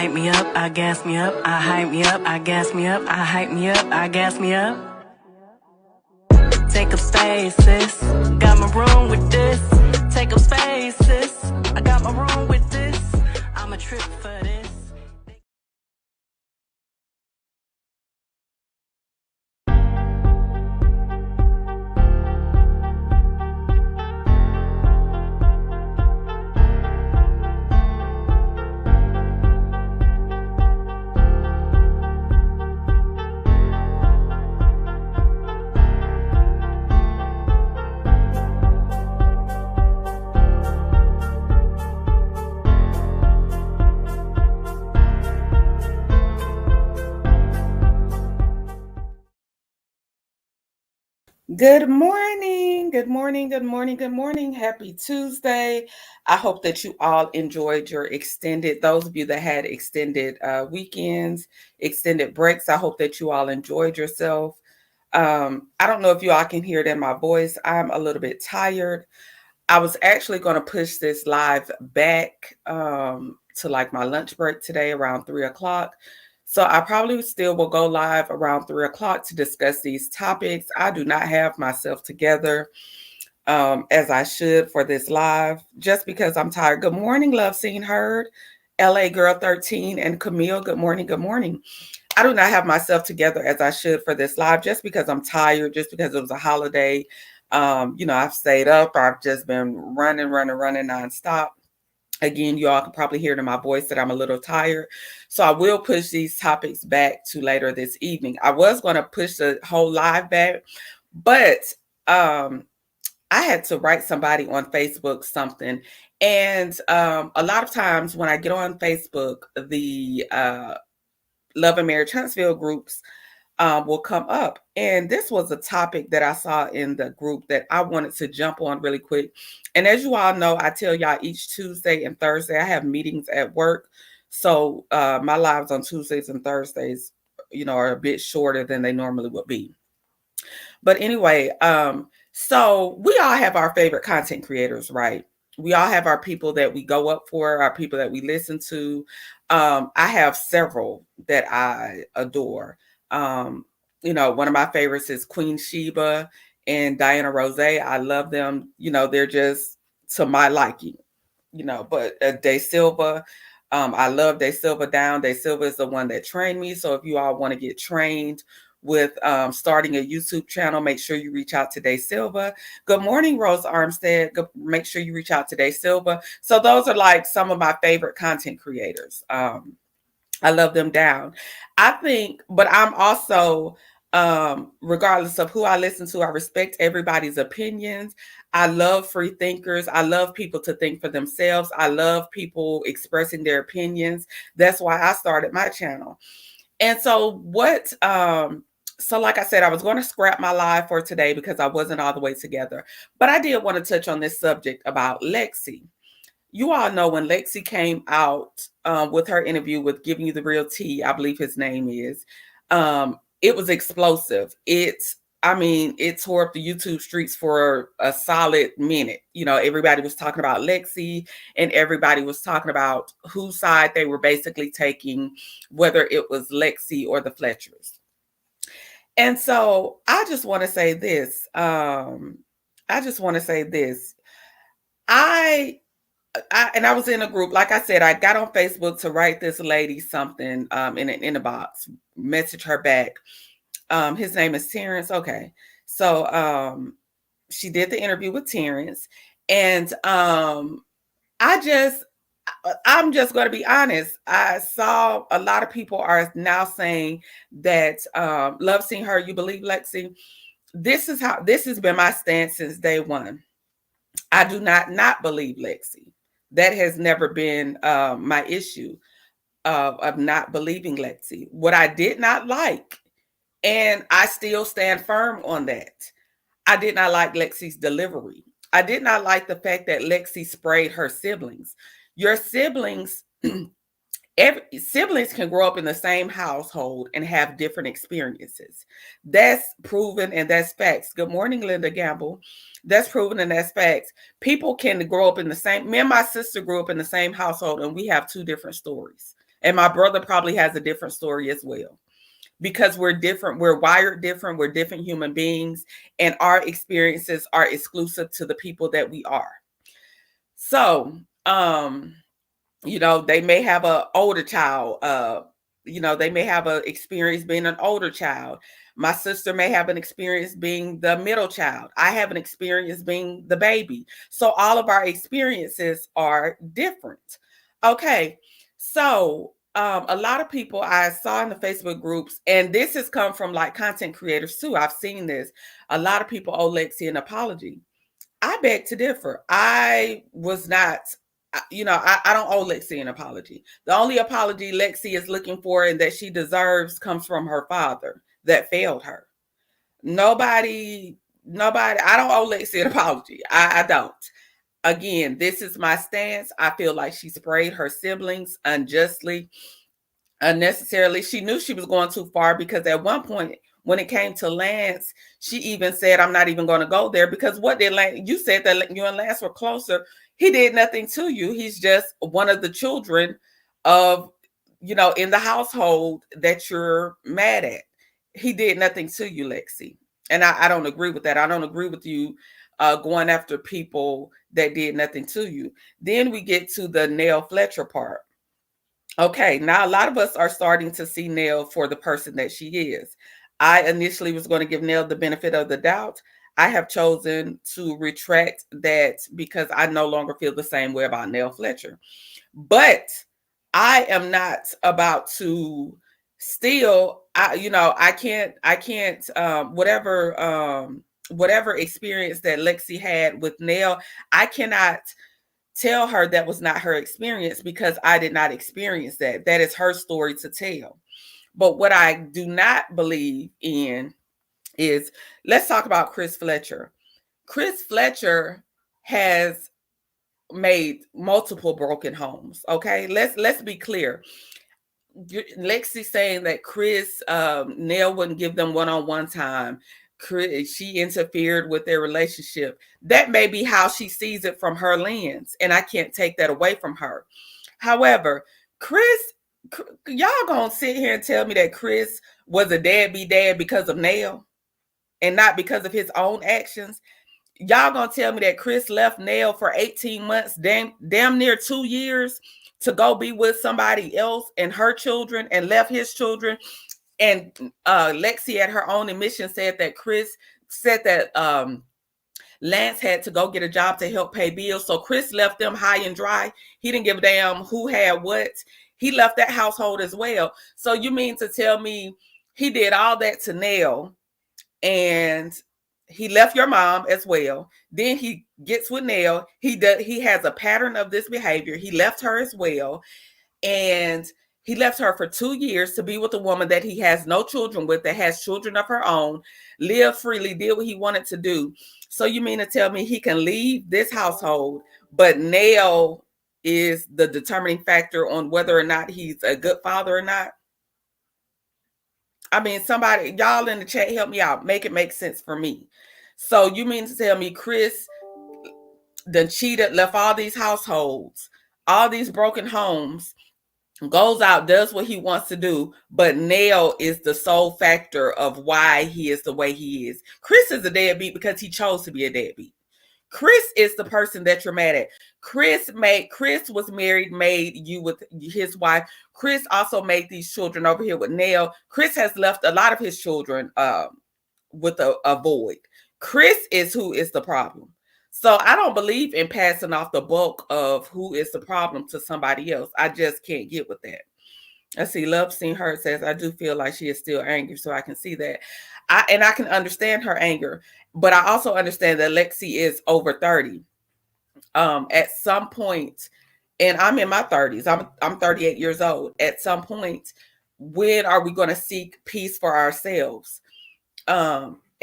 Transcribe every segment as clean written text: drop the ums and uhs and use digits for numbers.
hype me up, I gas me up, I hype me up, I gas me up, I hype me up, I gas me up. Take up space, sis. Got my room with this. Take up space, sis. I got my room with this. I'm a trip for this. Good morning. Good morning. Good morning. Good morning. Happy Tuesday. I hope that you all enjoyed your those of you that had extended weekends, extended breaks. I hope that you all enjoyed yourself. I don't know if you all can hear it in my voice. I'm a little bit tired. I was actually going to push this live back to like my lunch break today around 3 o'clock. So I probably still will go live around 3 o'clock to discuss these topics. I do not have myself together as I should for this live just because I'm tired. Good morning, Love Seen Heard, LA Girl 13, and Camille. Good morning. Good morning. I do not have myself together as I should for this live just because I'm tired, just because it was a holiday. I've stayed up. I've just been running nonstop. Again, you all can probably hear it in my voice that I'm a little tired. So I will push these topics back to later this evening. I was going to push the whole live back, but I had to write somebody on Facebook something. And a lot of times when I get on Facebook, the Love and Marriage Huntsville groups will come up. And this was a topic that I saw in the group that I wanted to jump on really quick. And as you all know, I tell y'all each Tuesday and Thursday, I have meetings at work. So my lives on Tuesdays and Thursdays, are a bit shorter than they normally would be. But anyway, so we all have our favorite content creators, right? We all have our people that we go up for, our people that we listen to. I have several that I adore. One of my favorites is Queen Sheba and Diana Rose. I love them. They're just to my liking. But De Silva, I love De Silva down. De Silva is the one that trained me. So if you all want to get trained with starting a YouTube channel, make sure you reach out to De Silva. Good morning, Rose Armstead. Make sure you reach out to De Silva. So those are like some of my favorite content creators. I love them down. I think, but I'm also, regardless of who I listen to, I respect everybody's opinions. I love free thinkers. I love people to think for themselves. I love people expressing their opinions. That's why I started my channel. And so like I said, I was going to scrap my live for today because I wasn't all the way together. But I did want to touch on this subject about Lexi. You all know when Lexi came out with her interview with Giving You the Real Tea, I believe his name is, it was explosive. It tore up the YouTube streets for a solid minute. Everybody was talking about Lexi and everybody was talking about whose side they were basically taking, whether it was Lexi or the Flechers. And so I just want to say this. I was in a group, like I said, I got on Facebook to write this lady something in an inbox, message her back. His name is Terrence. Okay. So she did the interview with Terrence. And I'm just going to be honest. I saw a lot of people are now saying that Love Seen Her, you believe Lexi. This has been my stance since day one. I do not believe Lexi. That has never been my issue of not believing Lexi. What I did not like, and I still stand firm on that, I did not like Lexi's delivery. I did not like the fact that Lexi sprayed her siblings. Your siblings, siblings can grow up in the same household and have different experiences. That's proven and that's facts. Good morning, Linda Gamble. That's proven and that's facts. People can grow up in the same. Me and my sister grew up in the same household, and we have two different stories. And my brother probably has a different story as well, because we're different, we're wired different, we're different human beings, and our experiences are exclusive to the people that we are. So, they may have an older child, they may have an experience being an older child. My sister may have an experience being the middle child. I have an experience being the baby. So all of our experiences are different. Okay. So a lot of people I saw in the Facebook groups, and this has come from like content creators too. I've seen this. A lot of people owe Lexi an apology. I beg to differ. I was not, I don't owe Lexi an apology. The only apology Lexi is looking for and that she deserves comes from her father that failed her. Nobody, I don't owe Lexi an apology. I don't. Again, this is my stance. I feel like she sprayed her siblings unjustly, unnecessarily. She knew she was going too far, because at one point, when it came to Lance, she even said, I'm not even going to go there, because what did Lance, you said that you and Lance were closer. He did nothing to you. He's just one of the children of, in the household that you're mad at. He did nothing to you, Lexi. And I don't agree with that. I don't agree with you going after people that did nothing to you. Then we get to the Nell Fletcher part. Okay, now a lot of us are starting to see Nell for the person that she is. I initially was going to give Nell the benefit of the doubt. I have chosen to retract that because I no longer feel the same way about Nell Fletcher. But I am not about to still, I can't, whatever experience that Lexi had with Nell, I cannot tell her that was not her experience, because I did not experience that. That is her story to tell. But what I do not believe in is, let's talk about Chris Flecher. Chris Flecher has made multiple broken homes. Okay, let's be clear. Lexi saying that Chris, Nell wouldn't give them one-on-one time. She interfered with their relationship. That may be how she sees it from her lens, and I can't take that away from her. However, y'all gonna sit here and tell me that Chris was a deadbeat dad because of Nell and not because of his own actions? Y'all gonna tell me that Chris left Nell for 18 months, damn near 2 years, to go be with somebody else and her children, and left his children? And Lexi, at her own admission, said that Lance had to go get a job to help pay bills. So Chris left them high and dry. He didn't give a damn who had what. He left that household as well. So you mean to tell me he did all that to Nell, and he left your mom as well? Then he gets with Nell. He has a pattern of this behavior. He left her as well. And he left her for 2 years to be with a woman that he has no children with, that has children of her own, live freely, did what he wanted to do. So you mean to tell me he can leave this household, but Nell is the determining factor on whether or not he's a good father or not? I mean, somebody, y'all in the chat, help me out. Make it make sense for me. So you mean to tell me Chris done cheated, left all these households, all these broken homes, goes out, does what he wants to do, but Nell is the sole factor of why he is the way he is? Chris is a deadbeat because he chose to be a deadbeat. Chris is the person that you're mad at. Chris was married, made you with his wife. Chris also made these children over here with Nell. Chris has left a lot of his children with a void. Chris is who is the problem. So I don't believe in passing off the bulk of who is the problem to somebody else. I just can't get with that. Let's see. Love Seen Her says, I do feel like she is still angry, so I can see that. I can understand her anger, but I also understand that Lexi is over 30. At some point, and I'm in my 30s, I'm 38 years old. At some point, when are we going to seek peace for ourselves?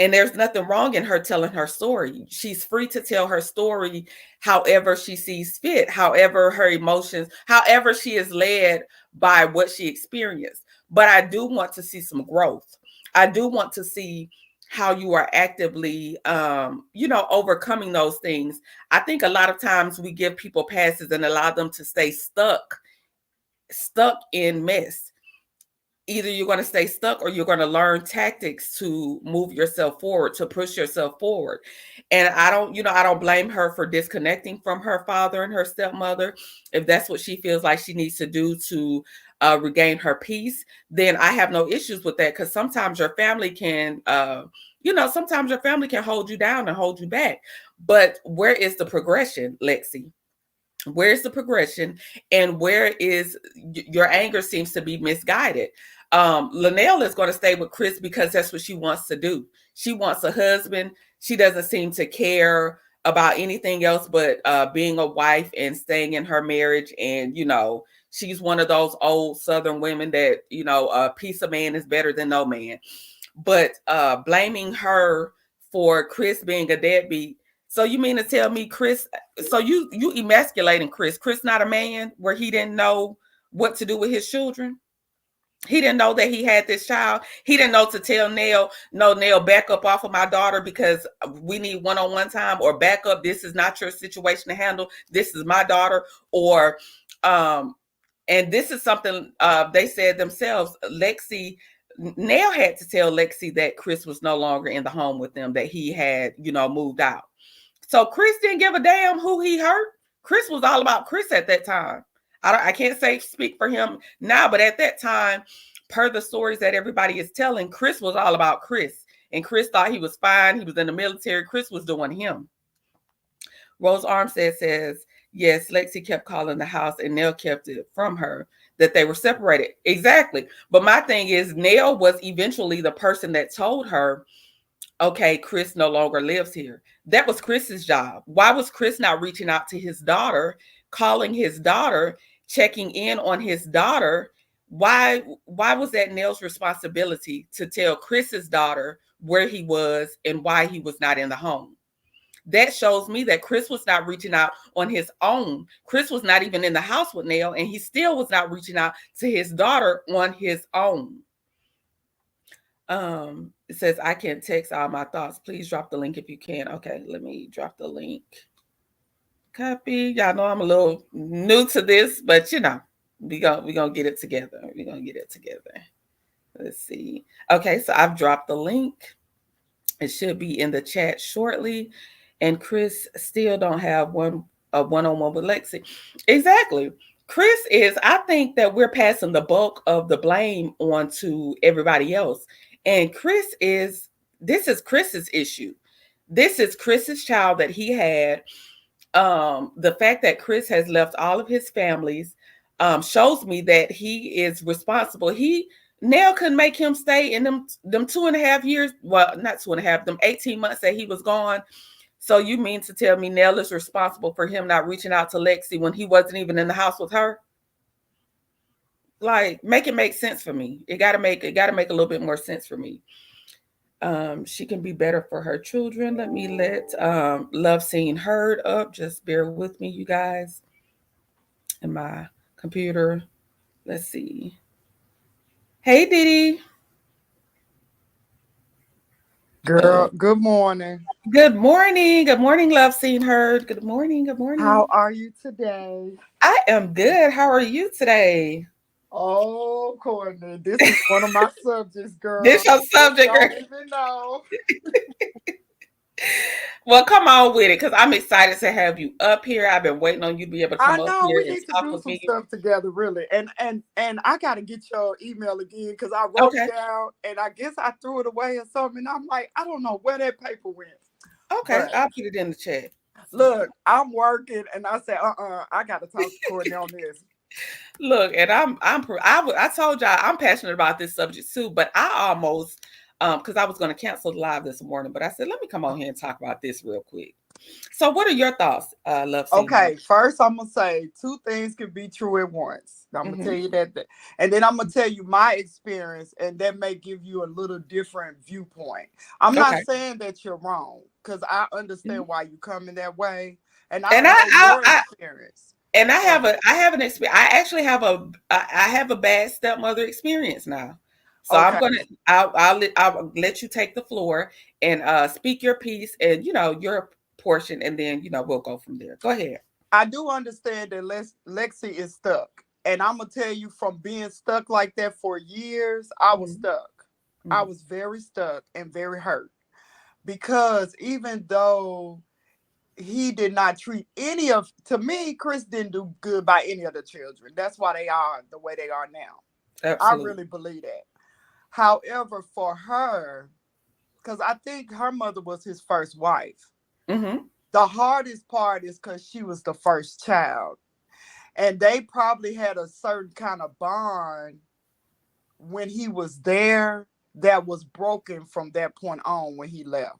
And there's nothing wrong in her telling her story. She's free to tell her story however she sees fit, however her emotions, however she is led by what she experienced. But I do want to see some growth. I do want to see how you are actively, overcoming those things. I think a lot of times we give people passes and allow them to stay stuck stuck in mess. Either you're going to stay stuck or you're going to learn tactics to move yourself forward, to push yourself forward. And I don't blame her for disconnecting from her father and her stepmother. If that's what she feels like she needs to do to regain her peace, then I have no issues with that, because sometimes your family can, sometimes your family can hold you down and hold you back. But where is the progression, Lexi? Where's the progression, and where is your anger seems to be misguided? Linnell is going to stay with Chris because that's what she wants to do. She wants a husband. She doesn't seem to care about anything else but being a wife and staying in her marriage. And she's one of those old Southern women that a piece of man is better than no man. But blaming her for Chris being a deadbeat. So you mean to tell me Chris, so you emasculating Chris? Chris not a man where he didn't know what to do with his children? He didn't know that he had this child. He didn't know to tell Nell, no, Nell, back up off of my daughter because we need one-on-one time, or back up. This is not your situation to handle. This is my daughter. Or, and this is something they said themselves. Nell had to tell Lexi that Chris was no longer in the home with them, that he had, moved out. So Chris didn't give a damn who he hurt. Chris was all about Chris at that time. I can't speak for him now, but at that time, per the stories that everybody is telling, Chris was all about Chris. And Chris thought he was fine. He was in the military. Chris was doing him. Rose Armstead says, yes, Lexi kept calling the house and Nell kept it from her that they were separated. Exactly. But my thing is, Nell was eventually the person that told her, okay, Chris no longer lives here. That was Chris's job. Why was Chris not reaching out to his daughter, calling his daughter, checking in on his daughter? Why was that Nell's responsibility to tell Chris's daughter where he was and why he was not in the home? That shows me that Chris was not reaching out on his own. Chris was not even in the house with Nell, and he still was not reaching out to his daughter on his own. It says, I can text all my thoughts. Please drop the link if you can. Okay, let me drop the link. Copy. Y'all know I'm a little new to this, but we gonna get it together. We're gonna get it together. Let's see. Okay, so I've dropped the link. It should be in the chat shortly. And Chris still don't have a one-on-one with Lexi. Exactly. Chris is, I think that we're passing the bulk of the blame on to everybody else. And this is Chris's issue. This is Chris's child that he had. The fact that Chris has left all of his families shows me that he is responsible. Nell couldn't make him stay in them 2.5 years. Well, not 2.5, them 18 months that he was gone. So you mean to tell me Nell is responsible for him not reaching out to Lexi when he wasn't even in the house with her? Like, make it make sense for me. It gotta make a little bit more sense for me. She can be better for her children. Let me let Love Seen Heard up. Just bear with me, you guys. And my computer. Let's see. Hey, Didi. Girl, good morning. Good morning. Good morning, Love Seen Heard. Good morning. Good morning. How are you today? I am good. How are you today? Oh, Courtney, this is one of my subjects, girl. This your subject, girl. I don't even know. Well, come on with it, because I'm excited to have you up here. I've been waiting on you to be able to come up here we and need to talk do with some me. stuff together, really. And I got to get your email again, because I wrote it down, and I guess I threw it away or something. I'm like, I don't know where that paper went. Okay, but I'll put it in the chat. Look, I'm working, and I said, I got to talk to Courtney on this. Look, and I told y'all I'm passionate about this subject too, but I almost because I was going to cancel the live this morning, but I said let me come on here and talk about this real quick. So, what are your thoughts, Love? Okay, first I'm gonna say 2 things can be true at once. I'm gonna tell you that, and then I'm gonna tell you my experience, and that may give you a little different viewpoint. I'm not saying that you're wrong, because I understand why you coming that way, and I know your experience. And I have an experience. I actually have a bad stepmother experience now. So I'll let you take the floor and speak your piece and your portion, and then we'll go from there. Go ahead. I do understand that Lexi is stuck, And I'm gonna tell you, from being stuck like that for years, I was stuck. I was very stuck and very hurt, because even though he did not treat any of, to me, Chris didn't do good by any of the children. That's why they are the way they are now. I Absolutely. really believe that. However, for her, because I think her mother was his first wife, the hardest part is because she was the first child. And they probably had a certain kind of bond when he was there that was broken from that point on when he left.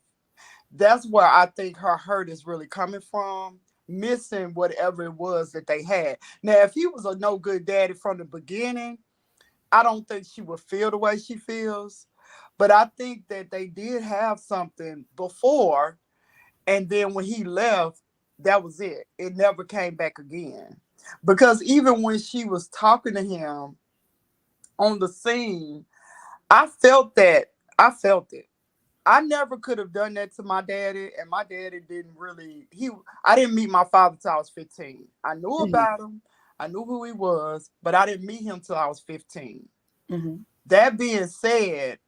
That's where I think her hurt is really coming from, missing whatever it was that they had. Now, if he was a no good daddy from the beginning, I don't think she would feel the way she feels. But I think that they did have something before, and then when he left, that was it. It never came back again. Because even when she was talking to him on the scene, I felt that. I felt it. I never could have done that to my daddy, and my daddy didn't really. I didn't meet my father till I was 15. I knew about him, I knew who he was, but I didn't meet him till I was 15. That being said,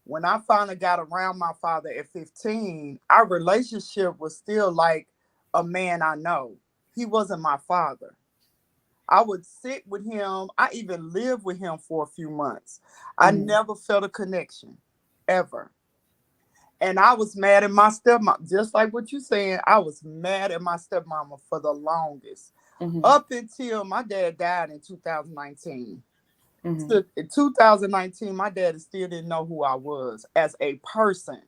when I finally got around my father at 15, our relationship was still like a man I know. He wasn't my father. I would sit with him. I even lived with him for a few months. I never felt a connection, ever. And I was mad at my stepmom, just like what you're saying. I was mad at my stepmama for the longest, up until my dad died in 2019. So in 2019, my dad still didn't know who I was as a person.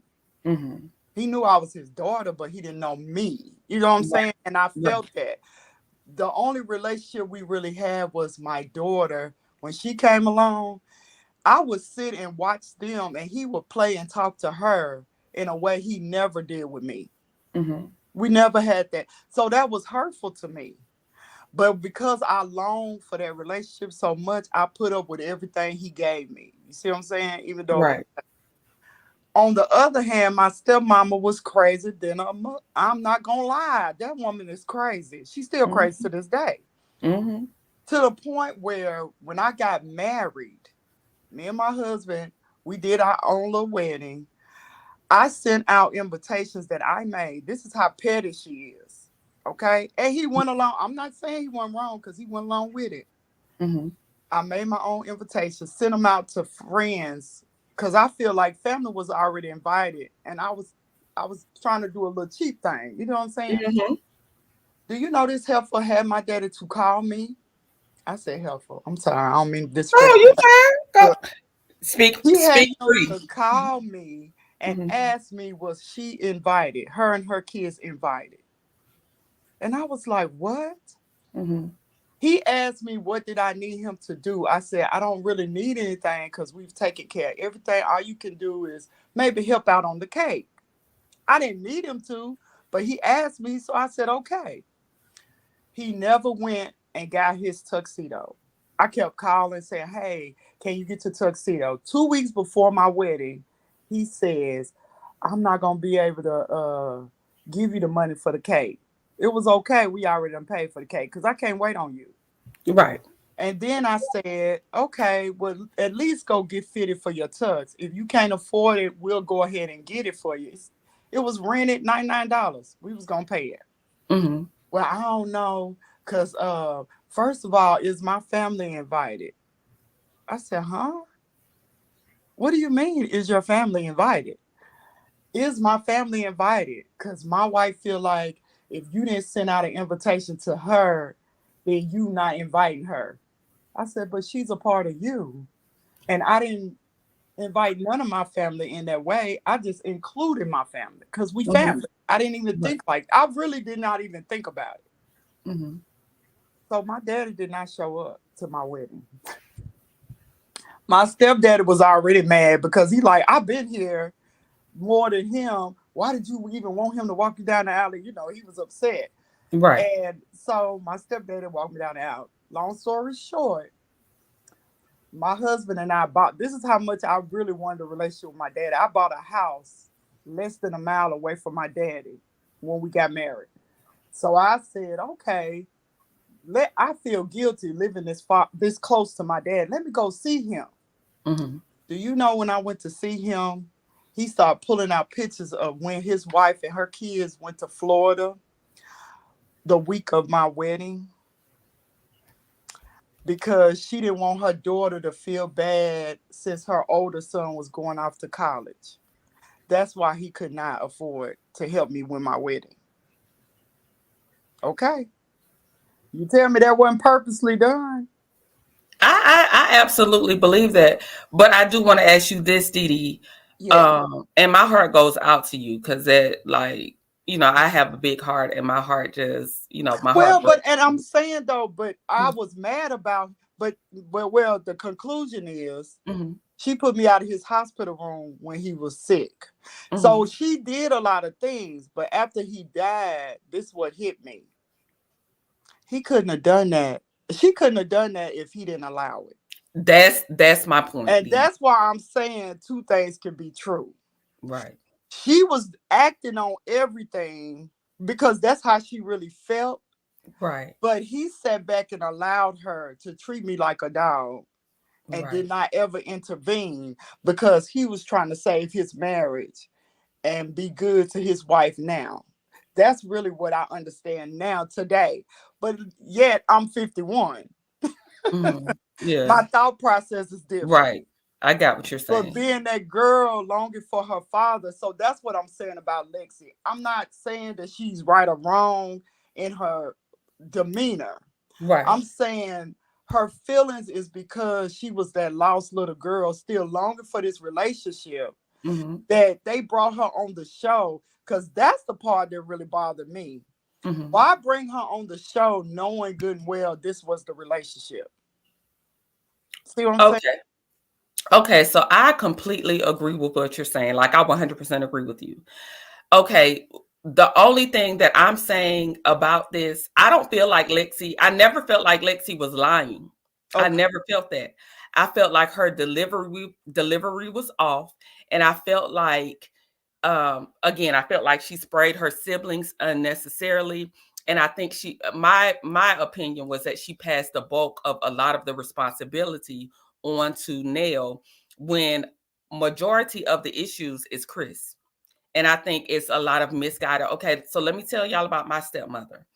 He knew I was his daughter, but he didn't know me. You know what I'm saying? And I felt that. The only relationship we really had was my daughter. When she came along, I would sit and watch them, and he would play and talk to her in a way he never did with me. We never had that. So that was hurtful to me. But because I longed for that relationship so much, I put up with everything he gave me. You see what I'm saying? Even though it was. On the other hand, my stepmama was crazy. Then I'm not going to lie. That woman is crazy. She's still crazy to this day. To the point where when I got married, me and my husband, we did our own little wedding. I sent out invitations that I made. This is how petty she is. Okay? And he went along. I'm not saying he went wrong, because he went along with it. I made my own invitations, sent them out to friends, because I feel like family was already invited. And I was trying to do a little cheap thing. You know what I'm saying? Do you know this heifer had my daddy to call me? I said heifer. I'm sorry. I don't mean disrespect. Oh, you fine? Go. Speak He had speak him free. to call me and ask me, was she invited? Her and her kids invited. And I was like, what? He asked me, what did I need him to do? I said, I don't really need anything, because we've taken care of everything. All you can do is maybe help out on the cake. I didn't need him to, but he asked me, so I said, okay. He never went and got his tuxedo. I kept calling saying, hey, can you get your tuxedo? 2 weeks before my wedding, he says, I'm not going to be able to give you the money for the cake. It was okay. We already done paid for the cake, because I can't wait on you. Right. And then I said, okay, well, at least go get fitted for your tux. If you can't afford it, we'll go ahead and get it for you. It was rented $99. We was going to pay it. Well, I don't know, because first of all, is my family invited? I said, huh? What do you mean, is your family invited? Is my family invited? Because my wife feel like if you didn't send out an invitation to her, then you not inviting her. I said, but she's a part of you. And I didn't invite none of my family in that way. I just included my family, because we family. I didn't even think like, I really did not even think about it. So my daddy did not show up to my wedding. My stepdaddy was already mad, because he like, I've been here more than him. Why did you even want him to walk you down the alley? You know, he was upset. Right. And so my stepdaddy walked me down the alley. Long story short, my husband and I bought, this is how much I really wanted a relationship with my daddy. I bought a house less than a mile away from my daddy when we got married. So I said, okay, I feel guilty living this close to my dad. Let me go see him. Mm-hmm. Do you know when I went to see him, he started pulling out pictures of when his wife and her kids went to Florida the week of my wedding because she didn't want her daughter to feel bad since her older son was going off to college. That's why he could not afford to help me with my wedding. Okay. You tell me that wasn't purposely done? I absolutely believe that, but I do want to ask you this, Dee Dee, Yeah. and my heart goes out to you because that, like, I have a big heart, and my heart just, my heart Well, breaks. and I'm saying though, but I was mad about, well, the conclusion is Mm-hmm. she put me out of his hospital room when he was sick. So Mm-hmm. she did a lot of things, but after he died, this is what hit me. He couldn't have done that. She couldn't have done that if he didn't allow it. That's my point, And Dee Dee. that's why I'm saying two things can be true. Right. She was acting on everything because that's how she really felt. Right. But he sat back and allowed her to treat me like a dog and did Right. not ever intervene because he was trying to save his marriage and be good to his wife now. That's really what I understand now today. But yet I'm 51. Mm-hmm. Yeah. My thought process is different. Right. I got what you're But saying. being that girl longing for her father, so that's what I'm saying about Lexi. I'm not saying that she's right or wrong in her demeanor. I'm Right. saying her feelings is because she was that lost little girl still longing for this relationship Mm-hmm. that they brought her on the show, because that's the part that really bothered me. Mm-hmm. Why bring her on the show knowing good and well this was the relationship? See what I'm saying? Okay. Okay. So I completely agree with what you're saying. Like, I 100% agree with you. Okay. The only thing that I'm saying about this, I never felt like Lexi was lying. I Okay. never felt that. I felt like her delivery was off. And I felt like, again, I felt like she sprayed her siblings unnecessarily. And I think my opinion was that she passed the bulk of a lot of the responsibility on to Nell, when majority of the issues is Chris. And I think it's a lot of misguided. Okay, so let me tell y'all about my stepmother.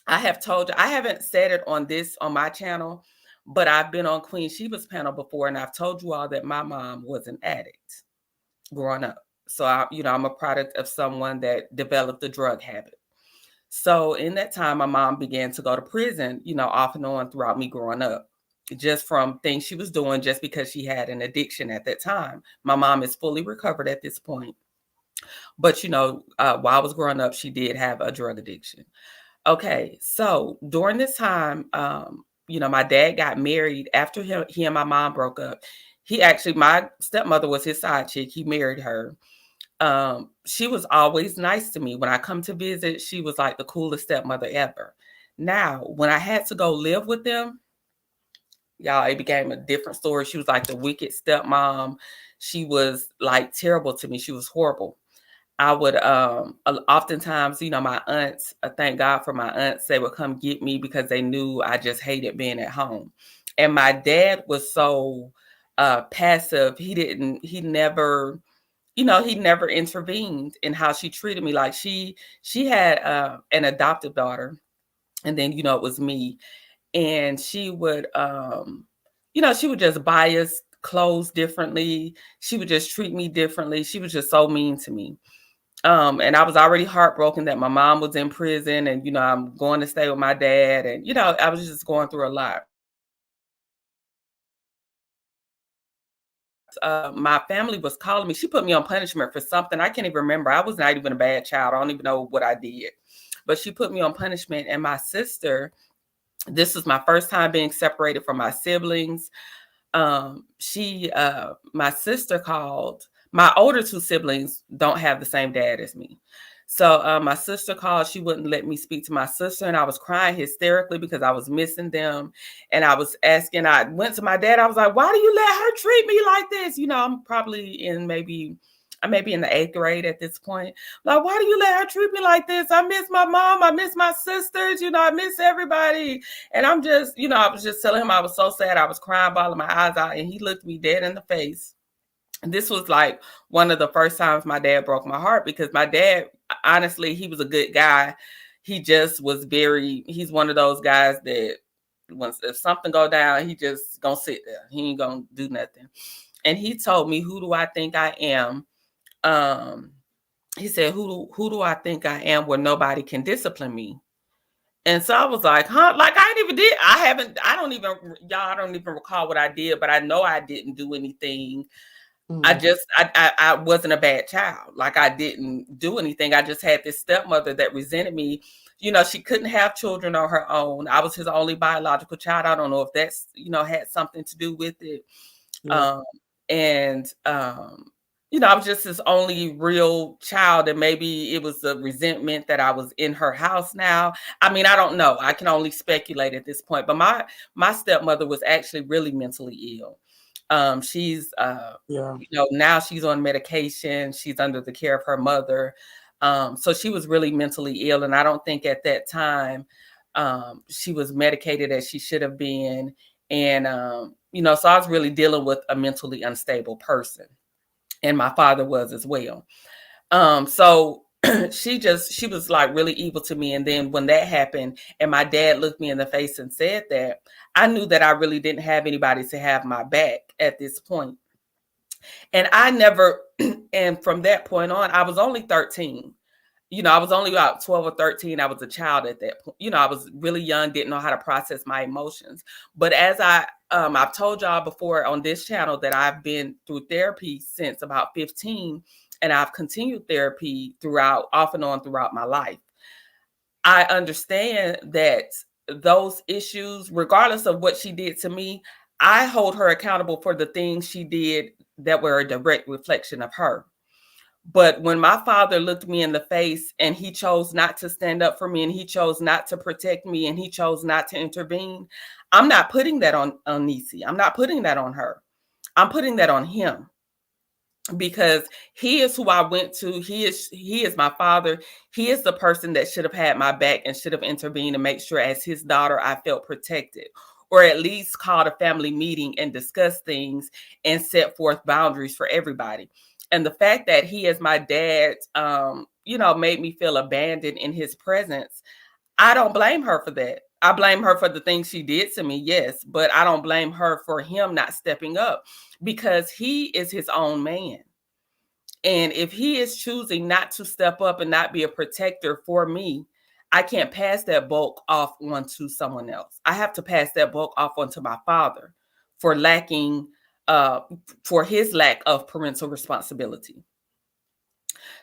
I have told you, I haven't said it on my channel, but I've been on Queen Sheba's panel before, and I've told you all that my mom was an addict growing up. So I'm a product of someone that developed a drug habit. So in that time, my mom began to go to prison, off and on throughout me growing up, just from things she was doing just because she had an addiction at that time. My mom is fully recovered at this point. But while I was growing up, she did have a drug addiction. Okay, so during this time, my dad got married after he and my mom broke up. My stepmother was his side chick. He married her. She was always nice to me. When I come to visit, she was like the coolest stepmother ever. Now, when I had to go live with them, y'all, it became a different story. She was like the wicked stepmom. She was like terrible to me. She was horrible. I would oftentimes, my aunts, thank God for my aunts, they would come get me because they knew I just hated being at home. And my dad was so passive. He never intervened in how she treated me. Like, she had an adopted daughter, and then it was me, and she would just buy us clothes differently. She would just treat me differently. She was just so mean to me. And I was already heartbroken that my mom was in prison, and I'm going to stay with my dad, and I was just going through a lot. My family was calling me. She put me on punishment for something I can't even remember. I was not even a bad child. I don't even know what I did, but she put me on punishment. And my sister, this was my first time being separated from my siblings. My sister called. My older two siblings don't have the same dad as me. So my sister called. She wouldn't let me speak to my sister, and I was crying hysterically because I was missing them. And I went to my dad. I was like, why do you let her treat me like this? I'm probably in maybe I may be in the 8th grade at this point. Like, why do you let her treat me like this? I miss my mom. I miss my sisters. I miss everybody. And I'm just, I was just telling him I was so sad. I was crying, bawling my eyes out. And he looked me dead in the face. And this was like one of the first times my dad broke my heart, because my dad, honestly, he was a good guy. He just was he's one of those guys that if something go down, he just gonna sit there. He ain't gonna do nothing. And he told me, who do I think I am? He said, who do I think I am where nobody can discipline me? And so I was like, huh? Like, I ain't even did. I don't even recall what I did, but I know I didn't do anything. I wasn't a bad child. Like, I didn't do anything. I just had this stepmother that resented me. She couldn't have children on her own. I was his only biological child. I don't know if that's, had something to do with it. Yeah. I was just his only real child, and maybe it was a resentment that I was in her house now. I mean, I don't know. I can only speculate at this point. But my stepmother was actually really mentally ill. She's now she's on medication. She's under the care of her mother. So she was really mentally ill, and I don't think at that time she was medicated as she should have been. And so I was really dealing with a mentally unstable person, and my father was as well. So she was like really evil to me. And then when that happened and my dad looked me in the face and said that, I knew that I really didn't have anybody to have my back at this point. And I never, and from that point on, I was only 13. I was only about 12 or 13. I was a child at that point. I was really young, didn't know how to process my emotions. But as I've told y'all before on this channel that I've been through therapy since about 15, and I've continued therapy off and on throughout my life. I understand that those issues, regardless of what she did to me, I hold her accountable for the things she did that were a direct reflection of her. But when my father looked me in the face and he chose not to stand up for me, and he chose not to protect me, and he chose not to intervene, I'm not putting that on Nisi. I'm not putting that on her. I'm putting that on him, because he is who I went to. He is my father. He is the person that should have had my back and should have intervened to make sure, as his daughter, I felt protected, or at least called a family meeting and discussed things and set forth boundaries for everybody. And the fact that he, as my dad, made me feel abandoned in his presence, I don't blame her for that. I blame her for the things she did to me, yes, but I don't blame her for him not stepping up, because he is his own man. And if he is choosing not to step up and not be a protector for me, I can't pass that bulk off onto someone else. I have to pass that bulk off onto my father for his lack of parental responsibility.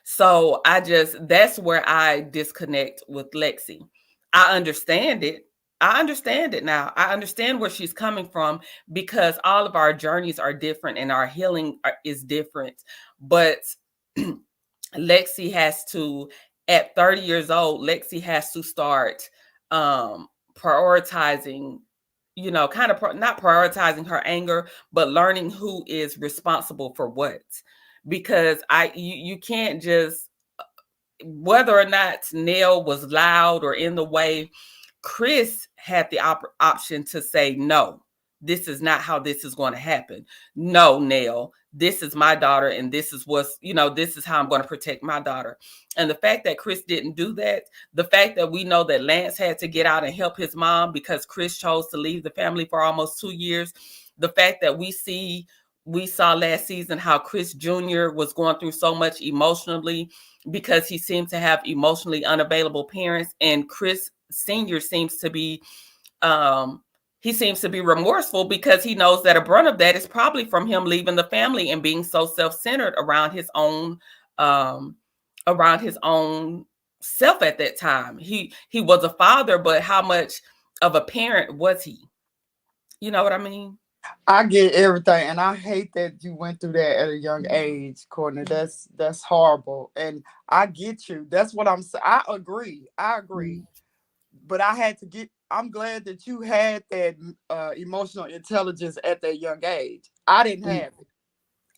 So that's where I disconnect with Lexi. I understand it. I understand it now. I understand where she's coming from, because all of our journeys are different and our healing is different. But Lexi has to, at 30 years old, Lexi has to start prioritizing, not prioritizing her anger, but learning who is responsible for what. Because you can't just, whether or not Nell was loud or in the way, Chris had the option to say, no, this is not how this is going to happen. No, Nell, this is my daughter, and this is this is how I'm going to protect my daughter. And the fact that Chris didn't do that, the fact that we know that Lance had to get out and help his mom because Chris chose to leave the family for almost 2 years, the fact that we saw last season how Chris Jr. was going through so much emotionally because he seemed to have emotionally unavailable parents, and Chris Sr. seems to be remorseful because he knows that a brunt of that is probably from him leaving the family and being so self-centered around his own self at that time. He was a father, but how much of a parent was he? You know what I mean? I get everything, and I hate that you went through that at a young age, Courtney. That's horrible, and I get you. That's what I'm saying. I agree. But I'm glad that you had that emotional intelligence at that young age. I didn't have it.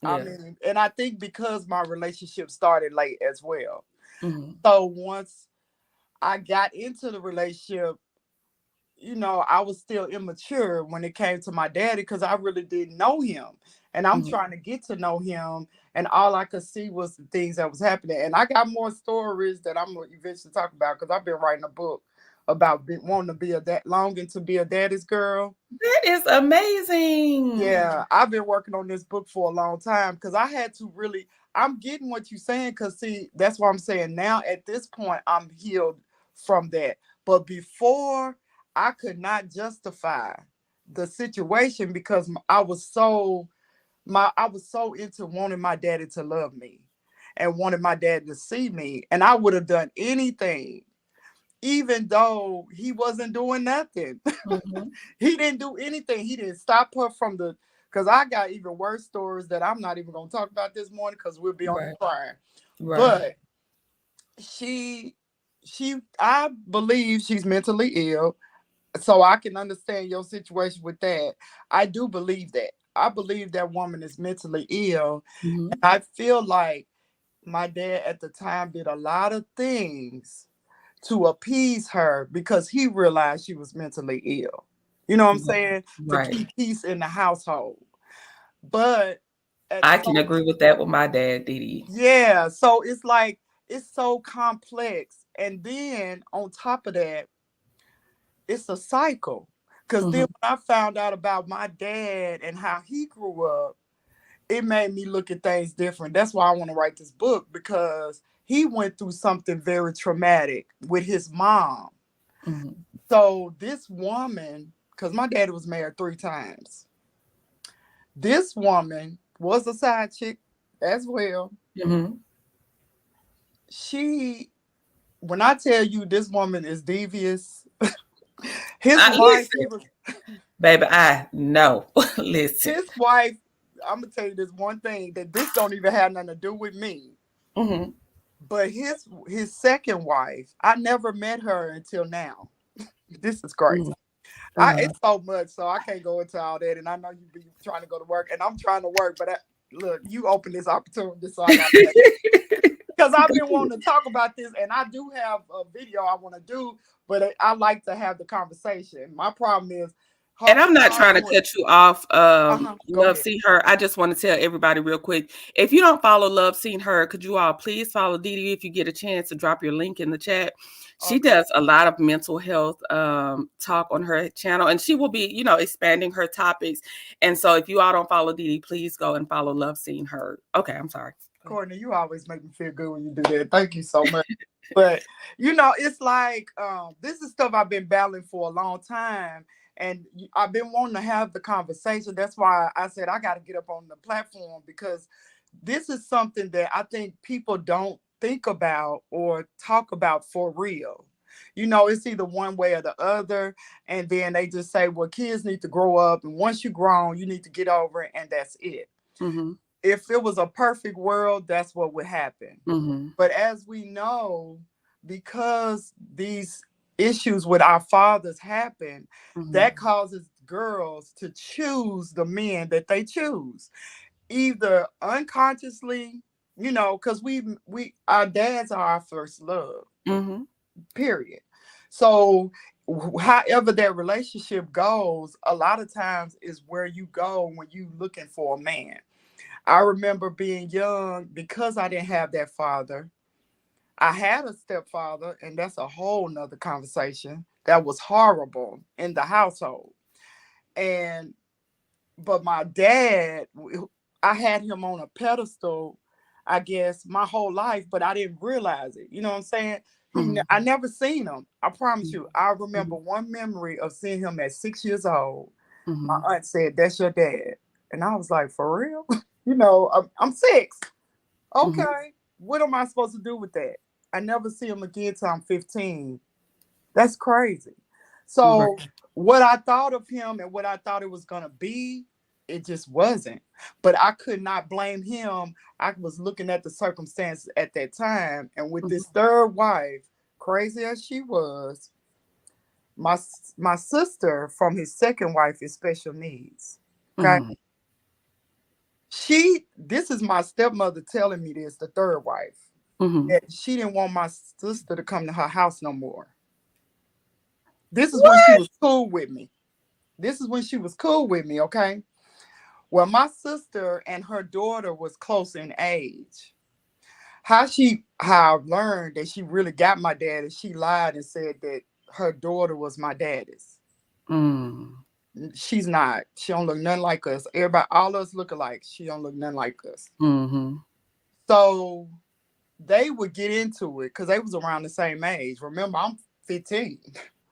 I Yeah. mean, and I think because my relationship started late as well. Mm-hmm. So once I got into the relationship, I was still immature when it came to my daddy because I really didn't know him. And I'm Mm-hmm. trying to get to know him. And all I could see was the things that was happening. And I got more stories that I'm going to eventually talk about because I've been writing a book about wanting to be longing to be a daddy's girl. That is amazing. Yeah, I've been working on this book for a long time because I had to really. I'm getting what you're saying because, see, that's what I'm saying now. At this point, I'm healed from that. But before, I could not justify the situation because I was so into wanting my daddy to love me and wanted my dad to see me, and I would have done anything, even though he wasn't doing nothing. Mm-hmm. He didn't do anything. He didn't stop her from the. Because I got even worse stories that I'm not even going to talk about this morning because we'll be on Right. the crying. Right. But she, I believe she's mentally ill. So I can understand your situation with that. I do believe that. I believe that woman is mentally ill. Mm-hmm. I feel like my dad at the time did a lot of things to appease her because he realized she was mentally ill. You know what I'm saying? To Right. keep peace in the household. But I can agree with that with my dad, Didi. yeah, so it's like it's so complex. And then on top of that, it's a cycle. Because then Mm-hmm. when I found out about my dad and how he grew up, it made me look at things different. That's why I want to write this book because he went through something very traumatic with his mom. Mm-hmm. So this woman, because my daddy was married 3 times, this woman was a side chick as well. Mm-hmm. She, when I tell you this woman is devious, his I wife, listen, baby. I know. Listen. his wife, I'm gonna tell you this one thing that this don't even have nothing to do with me. Mm-hmm. But his second wife, I never met her until now. This is crazy. Uh-huh. It's so much, so I can't go into all that. And I know you be trying to go to work, and I'm trying to work, but look, you open this opportunity, so I got to, because I've been wanting to talk about this, and I do have a video I want to do, but I like to have the conversation. My problem is, And I'm not trying to hardcore. cut you off, Go Love ahead. Seen Her. I just want to tell everybody real quick. If you don't follow Love Seen Her, could you all please follow Didi if you get a chance to drop your link in the chat. She Okay. does a lot of mental health talk on her channel, and she will be, expanding her topics. And so if you all don't follow Didi, please go and follow Love Seen Her. Okay, I'm sorry. Courtney, you always make me feel good when you do that. Thank you so much. But it's like this is stuff I've been battling for a long time, and I've been wanting to have the conversation. That's why I said I got to get up on the platform because this is something that I think people don't think about or talk about for real. It's either one way or the other, and then they just say, well, kids need to grow up, and once you're grown, you need to get over it, and that's it. Mm-hmm. If it was a perfect world, that's what would happen. Mm-hmm. But as we know, because these issues with our fathers happen, Mm-hmm. that causes girls to choose the men that they choose, either unconsciously, because we our dads are our first love, Mm-hmm. period. So however that relationship goes, a lot of times is where you go when you looking for a man. I remember being young because I didn't have that father. I had a stepfather, and that's a whole nother conversation. That was horrible in the household. And but my dad, I had him on a pedestal, I guess, my whole life, but I didn't realize it. You know what I'm saying? Mm-hmm. I never seen him. I promise you. I remember Mm-hmm. one memory of seeing him at 6 years old. My Mm-hmm. aunt said, "That's your dad," and I was like, "For real?" I'm 6. Mm-hmm. Okay, what am I supposed to do with that? I never see him again till I'm 15. That's crazy. So Right. what I thought of him and what I thought it was gonna be, it just wasn't. But I could not blame him. I was looking at the circumstances at that time, and with this third wife, crazy as she was, my my sister from his second wife is special needs. Okay, Mm-hmm. This is my stepmother telling me this, the third wife, that she didn't want my sister to come to her house no more. This is when she What? was cool with me. This is when she was cool with me, okay? Well, my sister and her daughter was close in age. How I learned that she really got my dad is she lied and said that her daughter was my daddy's. Mm. She's not. She don't look nothing like us. Everybody, all of us look alike. She don't look nothing like us. Mm-hmm. So they would get into it because they was around the same age. Remember, I'm 15.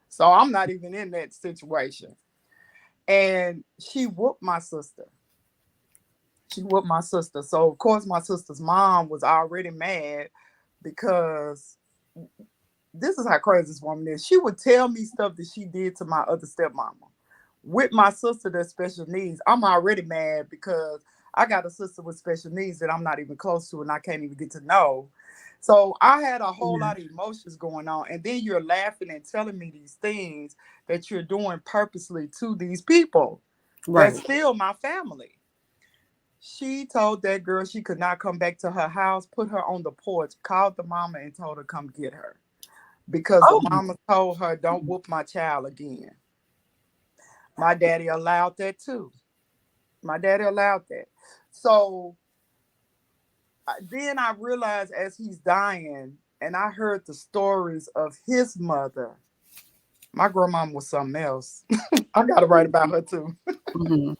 So I'm not even in that situation. And she whooped my sister. She whooped my sister. So of course my sister's mom was already mad because this is how crazy this woman is. She would tell me stuff that she did to my other stepmama. With my sister that's special needs, I'm already mad because I got a sister with special needs that I'm not even close to and I can't even get to know. So I had a whole Yeah. lot of emotions going on. And then you're laughing and telling me these things that you're doing purposely to these people. That's Right. still my family. She told that girl she could not come back to her house, put her on the porch, called the mama and told her come get her. Because the Oh. mama told her, don't whoop my child again. My daddy allowed that too. My daddy allowed that. So then I realized as he's dying, and I heard the stories of his mother. My grandmama was something else. I got to write about her too. Mm-hmm.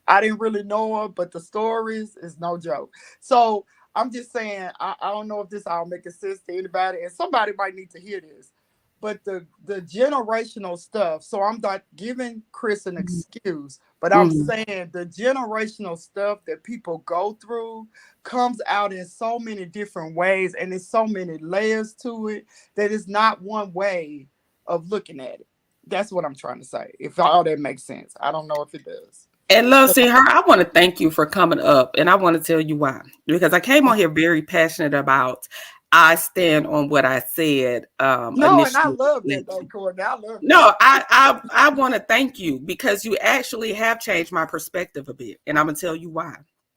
I didn't really know her, but the stories is no joke. So I'm just saying, I don't know if this all making sense to anybody, and somebody might need to hear this. But the generational stuff. So I'm not giving Chris an excuse, but I'm Mm-hmm. saying the generational stuff that people go through comes out in so many different ways, and there's so many layers to it that it's not one way of looking at it. That's what I'm trying to say. If all that makes sense, I don't know if it does. And love seeing her, I want to thank you for coming up, and I want to tell you why. Because I came on here very passionate about I stand on what I said No, and I initially. love that though, Courtney. I love that. No, I want to thank you because you actually have changed my perspective a bit, and I'm gonna tell you why.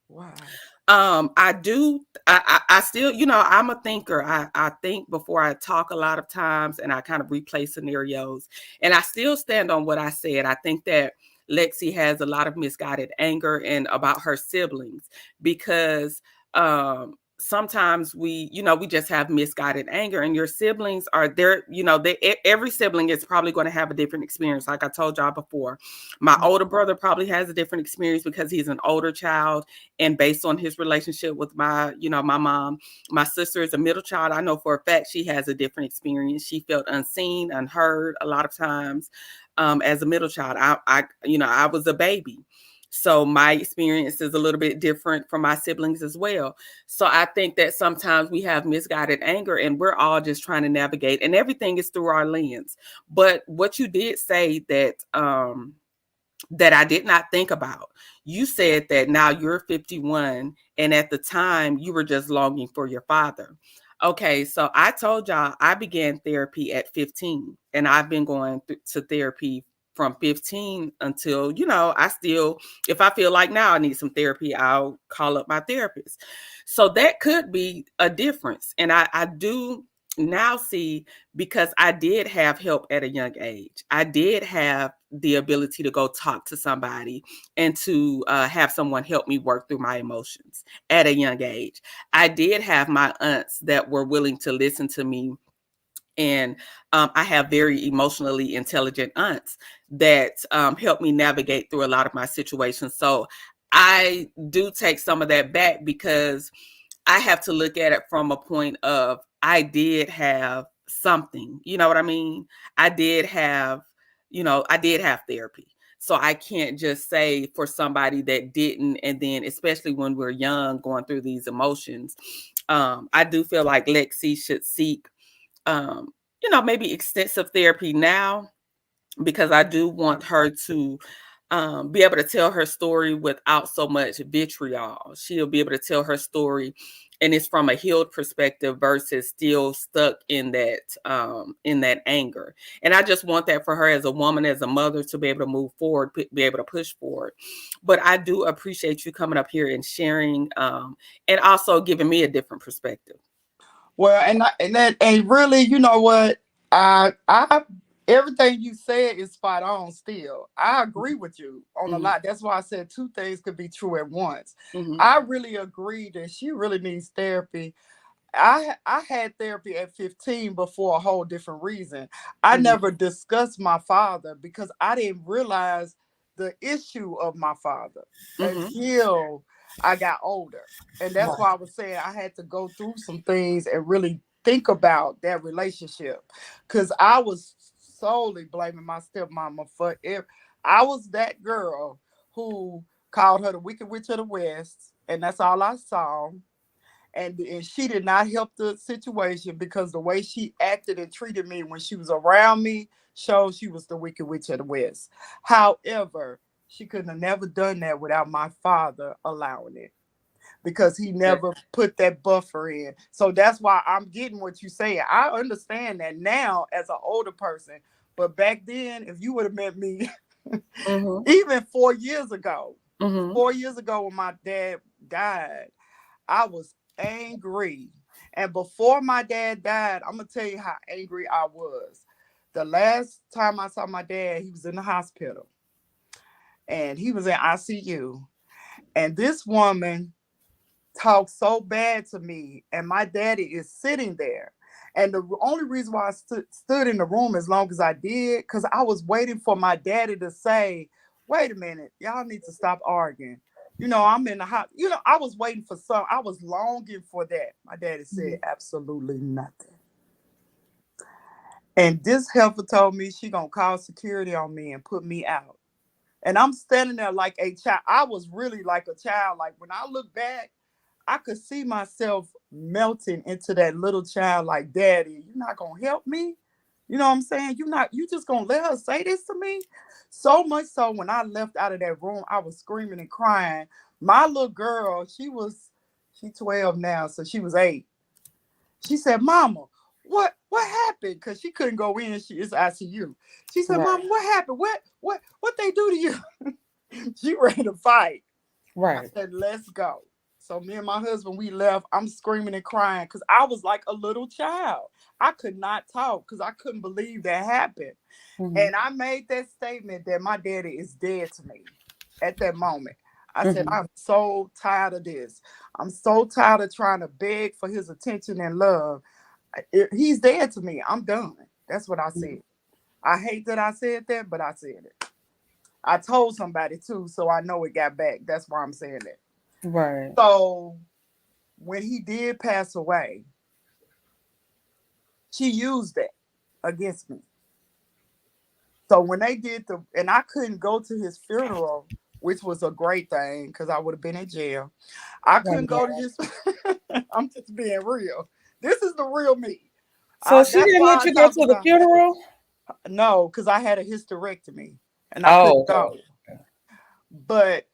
Why? I do. I still, I'm a thinker. I think before I talk a lot of times, and I kind of replay scenarios. And I still stand on what I said. I think that Lexi has a lot of misguided anger and about her siblings because sometimes we just have misguided anger, and your siblings are there. Every sibling is probably going to have a different experience. Like I told y'all before, my older brother probably has a different experience because he's an older child and based on his relationship with my mom. My sister is a middle child. I know for a fact she has a different experience. She felt unseen, unheard a lot of times as a middle child. I was a baby. So my experience is a little bit different from my siblings as well. So I think that sometimes we have misguided anger and we're all just trying to navigate and everything is through our lens. But what you did say that I did not think about. You said that now you're 51 and at the time you were just longing for your father. Okay, so I told y'all I began therapy at 15 and I've been going to therapy from 15 until, I still, if I feel like now I need some therapy, I'll call up my therapist. So that could be a difference. And I do now see because I did have help at a young age. I did have the ability to go talk to somebody and to have someone help me work through my emotions at a young age. I did have my aunts that were willing to listen to me. And I have very emotionally intelligent aunts that help me navigate through a lot of my situations. So I do take some of that back because I have to look at it from a point of I did have something, you know what I mean? I did have therapy. So I can't just say for somebody that didn't, and then especially when we're young going through these emotions, I do feel like Lexi should seek, maybe extensive therapy now because I do want her to be able to tell her story without so much vitriol. She'll be able to tell her story and it's from a healed perspective versus still stuck in that anger. And I just want that for her as a woman, as a mother, to be able to move forward, be able to push forward. But I do appreciate you coming up here and sharing, and also giving me a different perspective. Well, and really, you know what? I everything you said is spot on. Still, I agree with you on a Mm-hmm. lot. That's why I said two things could be true at once. Mm-hmm. I really agree that she really needs therapy. I had therapy at 15, but for a whole different reason. I Mm-hmm. never discussed my father because I didn't realize the issue of my father Mm-hmm. until I got older. And that's Right. why I was saying I had to go through some things and really think about that relationship. Cause I was solely blaming my stepmama for it. I was that girl who called her the Wicked Witch of the West, and that's all I saw. And she did not help the situation because the way she acted and treated me when she was around me showed she was the Wicked Witch of the West. However, she couldn't have never done that without my father allowing it because he never put that buffer in. So that's why I'm getting what you're saying. I understand that now as an older person, but back then, if you would have met me Mm-hmm. even 4 years ago, Mm-hmm. 4 years ago when my dad died, I was angry. And before my dad died, I'm gonna tell you how angry I was. The last time I saw my dad, he was in the hospital and he was in ICU. And this woman talked so bad to me, and my daddy is sitting there. And the only reason why I stood in the room as long as I did, because I was waiting for my daddy to say, wait a minute, y'all need to stop arguing. I'm in the house. I was waiting for I was longing for that. My daddy said absolutely nothing. And this helper told me she gonna call security on me and put me out. And I'm standing there like a child. I was really like a child. Like when I look back, I could see myself melting into that little child like, Daddy, you're not gonna help me? You know what I'm saying? You just gonna let her say this to me? So much so when I left out of that room, I was screaming and crying. My little girl, she 12 now, so she was 8. She said, Mama, what happened? Because she couldn't go in, she is ICU. She said, Right. Mama, what happened? What they do to you? She ready to fight. I Right. said, let's go. So me and my husband, we left. I'm screaming and crying because I was like a little child. I could not talk because I couldn't believe that happened. Mm-hmm. And I made that statement that my daddy is dead to me at that moment. I said, Mm-hmm. I'm so tired of this. I'm so tired of trying to beg for his attention and love. He's dead to me. I'm done. That's what I said. I hate that I said that, but I said it. I told somebody too, so I know it got back. That's why I'm saying that. Right. So when he did pass away, she used that against me. So when they did and I couldn't go to his funeral, which was a great thing because I would have been in jail. I couldn't Right. go to his. I'm just being real. This is the real me. So she That's didn't why let I you go talk to the about funeral? no, because I had a hysterectomy and I couldn't Oh, go. okay. But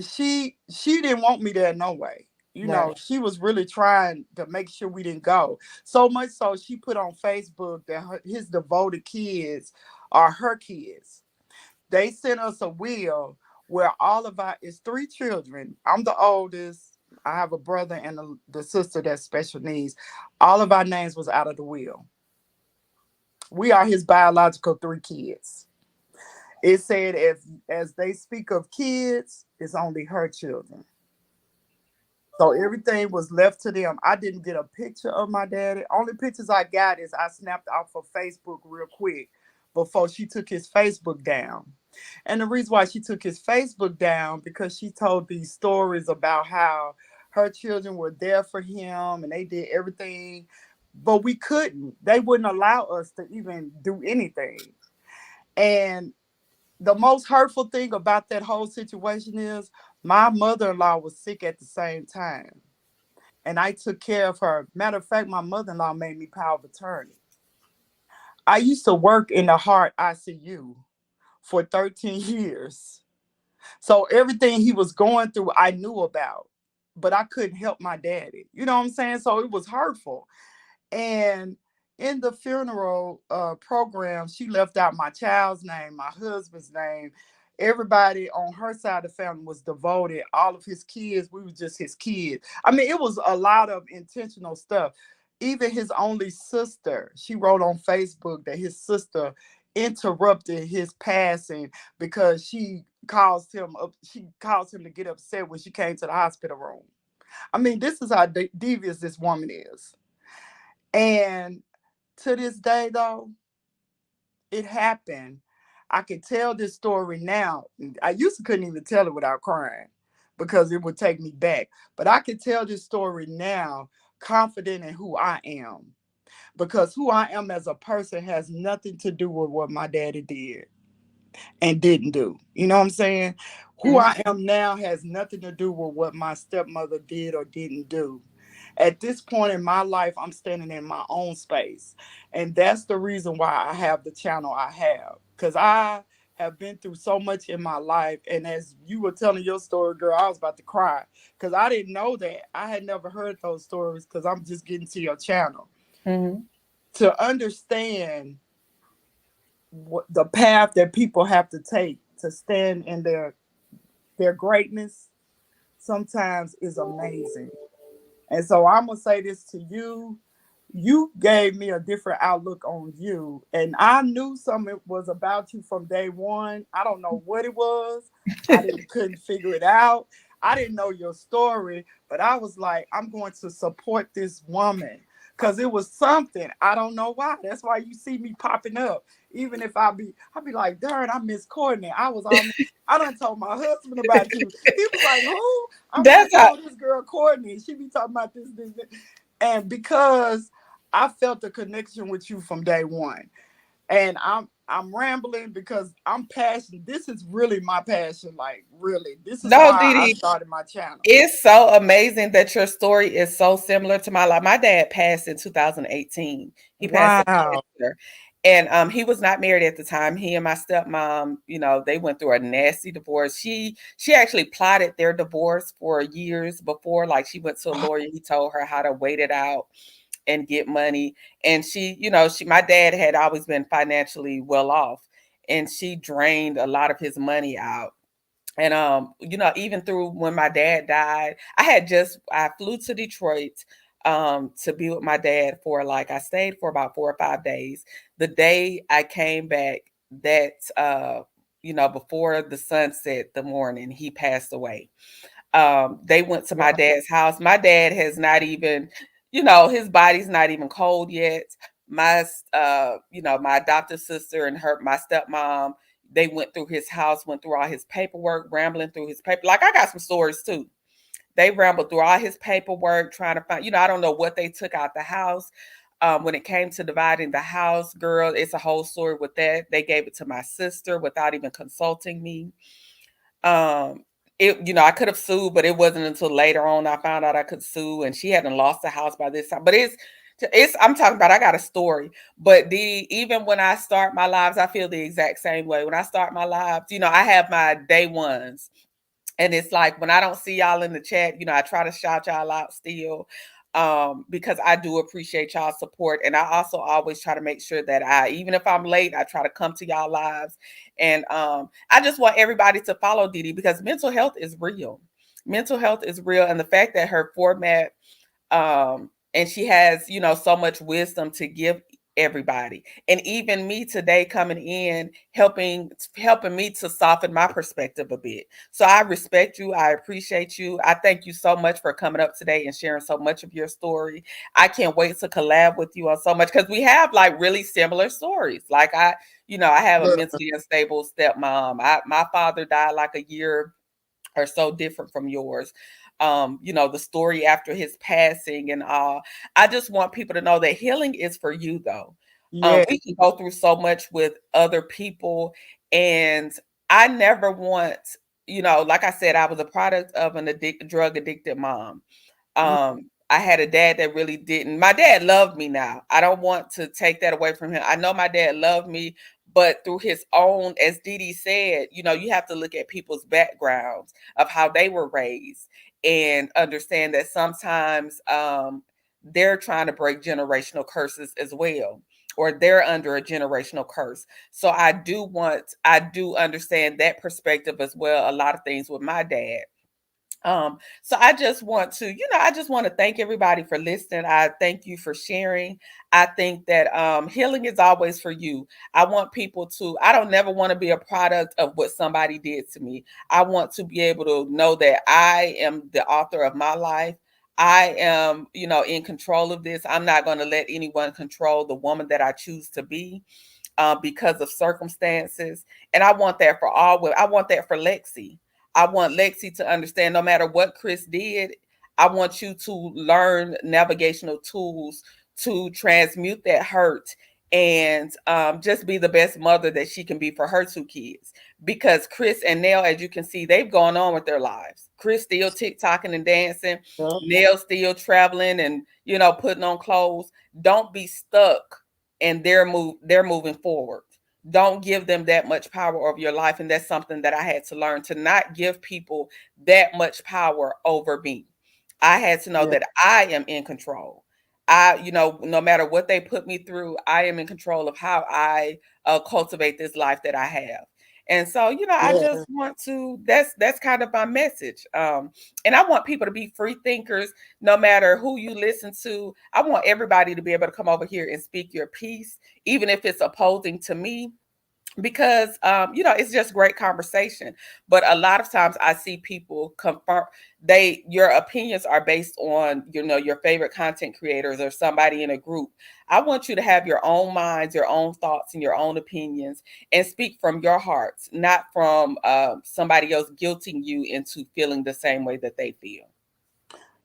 she didn't want me there no way. Right. She was really trying to make sure we didn't go. So much so she put on Facebook that his devoted kids are her kids. They sent us a will where all of our it's 3 children. I'm the oldest. I have a brother and the sister that's special needs. All of our names was out of the will. We are his biological 3 kids. It said if as they speak of kids, it's only her children. So everything was left to them. I didn't get a picture of my daddy. Only pictures I got is I snapped off of Facebook real quick before she took his Facebook down. And the reason why she took his Facebook down because she told these stories about how her children were there for him and they did everything, but we couldn't. They wouldn't allow us to even do anything. And the most hurtful thing about that whole situation is my mother-in-law was sick at the same time and I took care of her. Matter of fact, my mother-in-law made me power of attorney. I used to work in the heart ICU for 13 years. So everything he was going through, I knew about. but I couldn't help my daddy. You know what I'm saying? So it was hurtful. And in the funeral program, she left out my child's name, my husband's name. Everybody on her side of the family was devoted. All of his kids, we were just his kids. I mean, it was a lot of intentional stuff. Even his only sister, she wrote on Facebook that his sister interrupted his passing because she caused him up. She caused him to get upset when she came to the hospital room. I mean, this is how devious this woman is. And to this day, though, it happened. I can tell this story now. I used to couldn't even tell it without crying because it would take me back. But I can tell this story now, confident in who I am. Because who I am as a person has nothing to do with what my daddy did and didn't do. You know what I'm saying? Who Mhm. I am now has nothing to do with what my stepmother did or didn't do. At this point in my life, I'm standing in my own space. And that's the reason why I have the channel I have. Because I have been through so much in my life. And as you were telling your story, girl, I was about to cry. Because I didn't know that. I had never heard those stories because I'm just getting to your channel. Mhm. To understand what the path that people have to take to stand in their greatness sometimes is amazing. And so I'm gonna say this to you. You gave me a different outlook on you. And I knew something was about you from day one. I don't know what it was. I didn't couldn't figure it out. I didn't know your story, but I was like, I'm going to support this woman. Cause it was something. I don't know why. That's why you see me popping up. Even if I'd be like, darn, I miss Courtney. I done told my husband about you. He was like, who? I'm like, That's how, oh, this girl Courtney. She be talking about this. And because I felt the connection with you from day one. And I'm rambling because I'm passionate. This is really my passion. Like, really. This is no, why I Didi. started my channel. It's so amazing that your story is so similar to my life. My dad passed in 2018. He passed of Wow. cancer. And he was not married at the time. He and my stepmom, they went through a nasty divorce. She actually plotted their divorce for years before. Like she went to a lawyer. He told her how to wait it out and get money. And my dad had always been financially well off, and she drained a lot of his money out. And even through when my dad died, I flew to Detroit to be with my dad for, like, I stayed for about 4 or 5 days. The day I came back, that before the sun set, the morning he passed away. They went to my Wow. dad's house. My dad has not even, his body's not even cold yet. My adopted sister and my stepmom, they went through his house, went through all his paperwork, rambling through his paper. Like, I got some stories too. They rambled through all his paperwork, trying to find, I don't know what they took out the house. When it came to dividing the house, girl, it's a whole story with that. They gave it to my sister without even consulting me. Um, I could have sued, but it wasn't until later on I found out I could sue, and she hadn't lost the house by this time. But I'm talking about, I got a story. But even when I start my lives, I feel the exact same way. When I start my lives, I have my day ones. And it's like, when I don't see y'all in the chat, I try to shout y'all out still, because I do appreciate y'all's support. And I also always try to make sure that even if I'm late, I try to come to y'all lives. And I just want everybody to follow Didi, because mental health is real. Mental health is real. And the fact that her format, and she has, so much wisdom to give everybody, and even me today coming in, helping me to soften my perspective a bit. So I respect you, I appreciate you, I thank you so much for coming up today and sharing so much of your story. I can't wait to collab with you on so much, because we have, like, really similar stories. Like, I have a mentally unstable stepmom. My father died like a year or so different from yours. The story after his passing and all. I just want people to know that healing is for you, though. Yeah. We can go through so much with other people, and I never want, like I said, I was a product of an drug addicted mom. I had a dad that really didn't. My dad loved me now. I don't want to take that away from him. I know my dad loved me, but through his own, as Didi said, you have to look at people's backgrounds of how they were raised. and understand that sometimes they're trying to break generational curses as well, or they're under a generational curse. So I do understand that perspective as well. A lot of things with my dad. So I just want to, I just want to thank everybody for listening. I thank you for sharing. I think that healing is always for you. I want people to, I don't never want to be a product of what somebody did to me. I want to be able to know that I am the author of my life. I am, in control of this. I'm not going to let anyone control the woman that I choose to be because of circumstances. And I want that for all women. I want that for Lexi. I want Lexi to understand no matter what Chris did, I want you to learn navigational tools to transmute that hurt and just be the best mother that she can be for her two kids. Because Chris and Nell, as you can see, they've gone on with their lives. Chris still TikToking and dancing, Nell still traveling and, putting on clothes. Don't be stuck and they're moving forward. Don't give them that much power over your life. And that's something that I had to learn, to not give people that much power over me. I had to know that I am in control. No matter what they put me through, I am in control of how I cultivate this life that I have. And so, I just want to, that's kind of my message. And I want people to be free thinkers, no matter who you listen to. I want everybody to be able to come over here and speak your piece, even if it's opposing to me, because it's just great conversation. But a lot of times I see people confirm your opinions are based on your favorite content creators or somebody in a group. I want you to have your own minds, your own thoughts, and your own opinions, and speak from your hearts, not from somebody else guilting you into feeling the same way that they feel.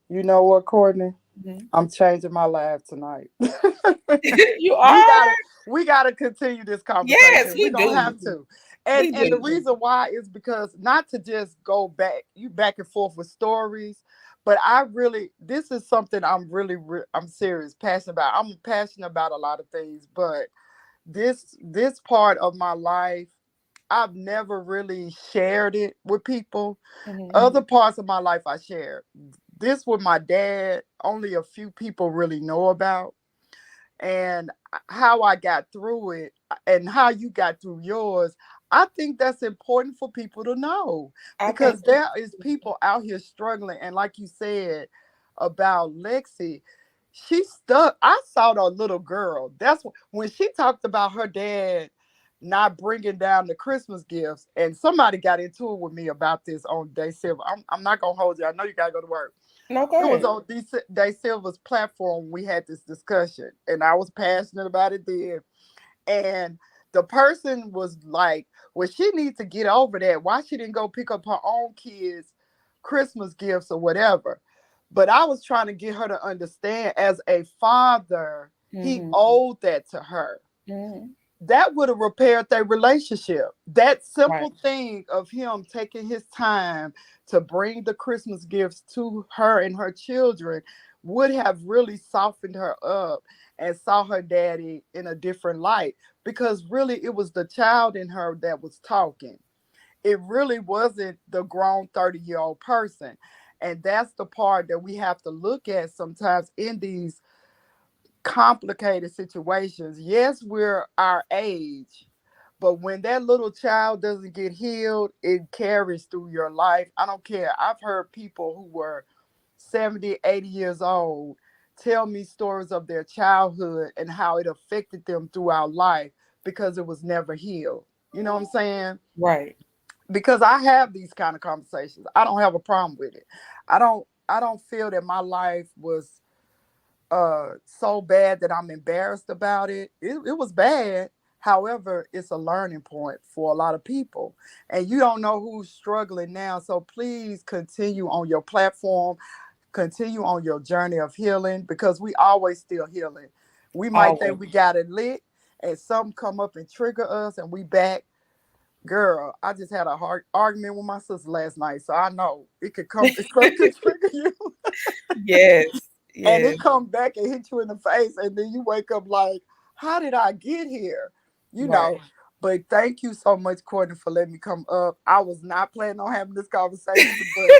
You know what, Courtney? Mm-hmm. I'm changing my life tonight. You we are? gotta we gotta continue this Yes, conversation. We're we gonna do. have to. We And the do. reason why is because not to just go back and forth with stories, but I really, this is something I'm really I'm serious passionate about. I'm passionate about a lot of things, but this part of my life, I've never really shared it with people. Mm-hmm. Other parts of my life I shared. This with my dad, only a few people really know about. And how I got through it and how you got through yours, I think that's important for people to know, I think because there is people out here struggling. And like you said about Lexi, she stuck. I saw the little girl. That's when she talked about her dad not bringing down the Christmas gifts. And somebody got into it with me about this on Day Silver. I'm not going to hold you. I know you got to go to work. no, go It was ahead. on Day Silver's platform. We had this discussion, and I was passionate about it then. And the person was like, "Well, she needs to get over that. Why she didn't go pick up her own kids' Christmas gifts or whatever?" But I was trying to get her to understand, as a father, he Mm-hmm. owed that to her. Mm-hmm. That would have repaired their relationship. That Right. simple thing of him taking his time to bring the Christmas gifts to her and her children would have really softened her up and saw her daddy in a different light, because really it was the child in her that was talking. It really wasn't the grown 30-year-old person. And that's the part that we have to look at sometimes in these complicated situations. Yes, we're our age, but when that little child doesn't get healed, it carries through your life. I don't care. I've heard people who were 70, 80 years old tell me stories of their childhood and how it affected them throughout life because it was never healed. You know what I'm saying? Right. Because I have these kind of conversations. I don't have a problem with it. I don't feel that my life was so bad that I'm embarrassed about it. It was bad. However, it's a learning point for a lot of people. And you don't know who's struggling now. So please continue on your platform, continue on your journey of healing, because we always still healing. We might Always. think we got it lit and something come up and trigger us and we back. Girl, I just had a hard argument with my sister last night. So I know it could come, something could trigger you. Yes. And Yes. it come back and hit you in the face, and then you wake up like, how did I get here, you Right. know? But thank you so much, Courtney, for letting me come up. I was not planning on having this conversation, but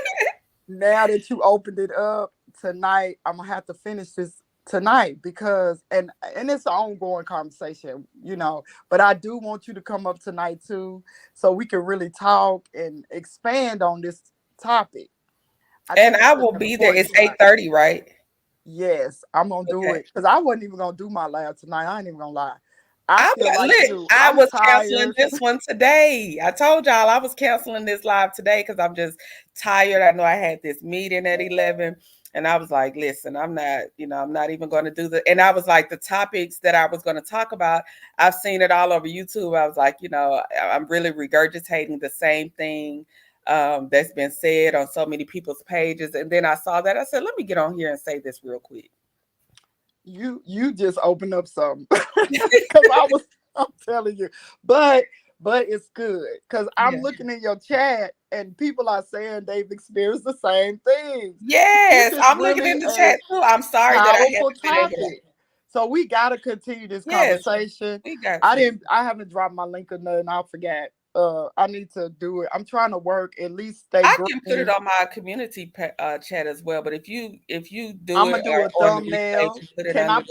Now that you opened it up tonight, I'm gonna have to finish this tonight because and it's an ongoing conversation, but I do want you to come up tonight too so we can really talk and expand on this topic. I And think I it's an will be there. important It's topic. 8:30, right? Yes, I'm gonna do Okay. it because I wasn't even gonna do my lab tonight. I ain't even gonna lie. I feel like Look, you. I I'm was canceling tired. this one today. I told y'all I was canceling this live today because I'm just tired. I know I had this meeting at 11, and I was like, listen, I'm not even going to do the. And I was like, the topics that I was going to talk about, I've seen it all over YouTube. I was like, I'm really regurgitating the same thing that's been said on so many people's pages. And then I saw that. I said, let me get on here and say this real quick. You just opened up something because I'm telling you, but it's good because I'm Yeah. looking in your chat and people are saying they've experienced the same things. This Yes, is I'm looking really in the a chat too. I'm sorry that I powerful haven't been able to. topic. So we gotta continue this Yes, conversation. we got to. I haven't dropped my link or nothing. I forgot. I need to do it. I'm trying to work, at least stay I can put it green. on my community chat as well. But if you do I'm it gonna do a or on the replays, thumbnail. you put it under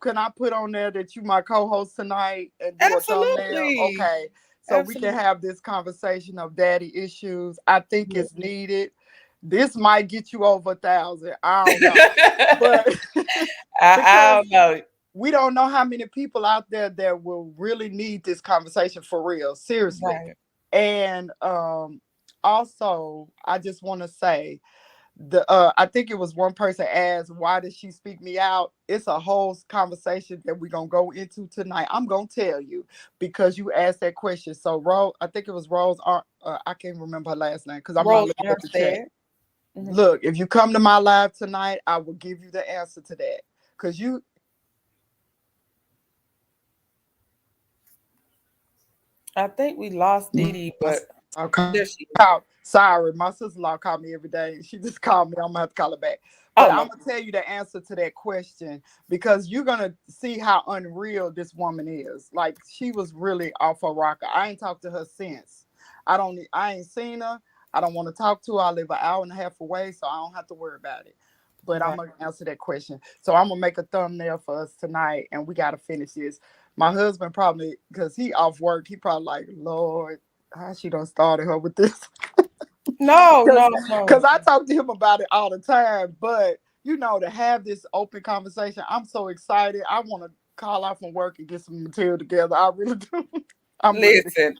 Can I put on there that you my co-host tonight and do a thumbnail? absolutely, Okay. So we can absolutely. have this conversation of daddy issues. I think Yeah. it's needed. This might get you over 1,000. I don't know. But I because don't know. we don't know how many people out there that will really need this conversation for real, seriously. Right. And also I just want to say I think it was one person asked, why did she speak me out? It's a whole conversation that we're gonna go into tonight. I'm gonna tell you because you asked that question. So Rose, I think it was Rose, I can't remember her last name because I'm not Rose looking at the chat. Armstead. Mhm. Look, if you come to my live tonight, I will give you the answer to that because you I think we lost Dee Dee, but okay. there she is. Sorry, my sister-in-law called me every day. She just called me. I'm gonna have to call her back. Oh But no. I'm gonna tell you the answer to that question because you're gonna see how unreal this woman is. Like she was really off her rocker. I ain't talked to her since. I ain't seen her. I don't want to talk to her. I live an hour and a half away, so I don't have to worry about it. But I'm Right. gonna answer that question. So I'm gonna make a thumbnail for us tonight, and we gotta finish this. My husband probably, because he off work, he probably like, Lord, how she done started her with this. No, no, Because no. I talk to him about it all the time. But to have this open conversation, I'm so excited. I want to call out from work and get some material together. I really do. I'm ready. Listen,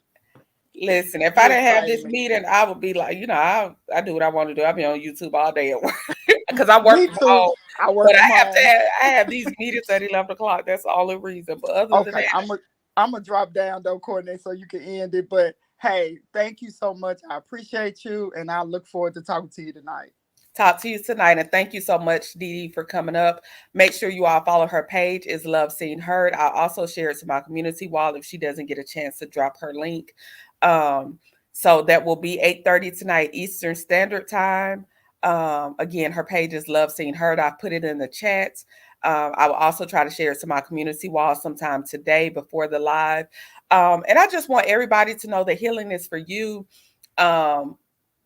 listen. If I You didn't have excited this me. meeting, I would be like, I do what I want to do. I'll be on YouTube all day at work because I work Me from too. home. I work But from home. I have these meetings at 11 o'clock. That's the only reason. But other than Okay, that, I'm gonna drop down though, Courtney, so you can end it. But hey, thank you so much. I appreciate you, and I look forward to talking to you tonight. talk to you tonight. And thank you so much, Dee Dee, for coming up. Make sure you all follow her page. Is Love Seen Heard. I'll also share it to my community wall if she doesn't get a chance to drop her link. Um, so that will be 8:30 tonight Eastern Standard Time. Again, her page is Love Seen Heard. I put it in the chat. I will also try to share it to my community wall sometime today before the live. And I just want everybody to know that healing is for you. Um,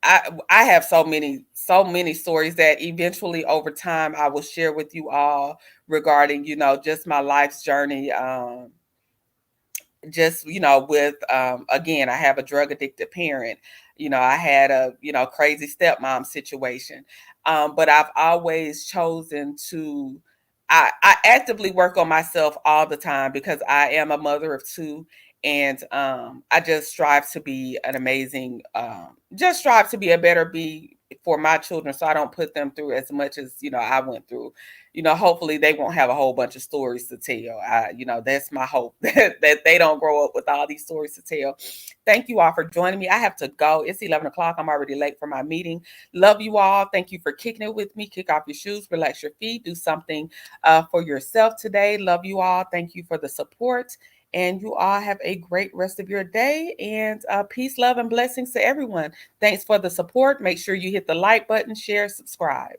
I have so many stories that eventually over time I will share with you all regarding just my life's journey, just with again, I have a drug addicted parent. I had a crazy stepmom situation, but I've always chosen to I actively work on myself all the time because I am a mother of two, and I just strive to be an amazing just strive to be a better be for my children, so I don't put them through as much as I went through. Hopefully they won't have a whole bunch of stories to tell. That's my hope that they don't grow up with all these stories to tell. Thank you all for joining me. I have to go. It's 11 o'clock. I'm already late for my meeting. Love you all. Thank you for kicking it with me. Kick off your shoes, relax your feet, do something for yourself today. Love you all. Thank you for the support. And you all have a great rest of your day. And peace, love, and blessings to everyone. Thanks for the support. Make sure you hit the like button, share, subscribe.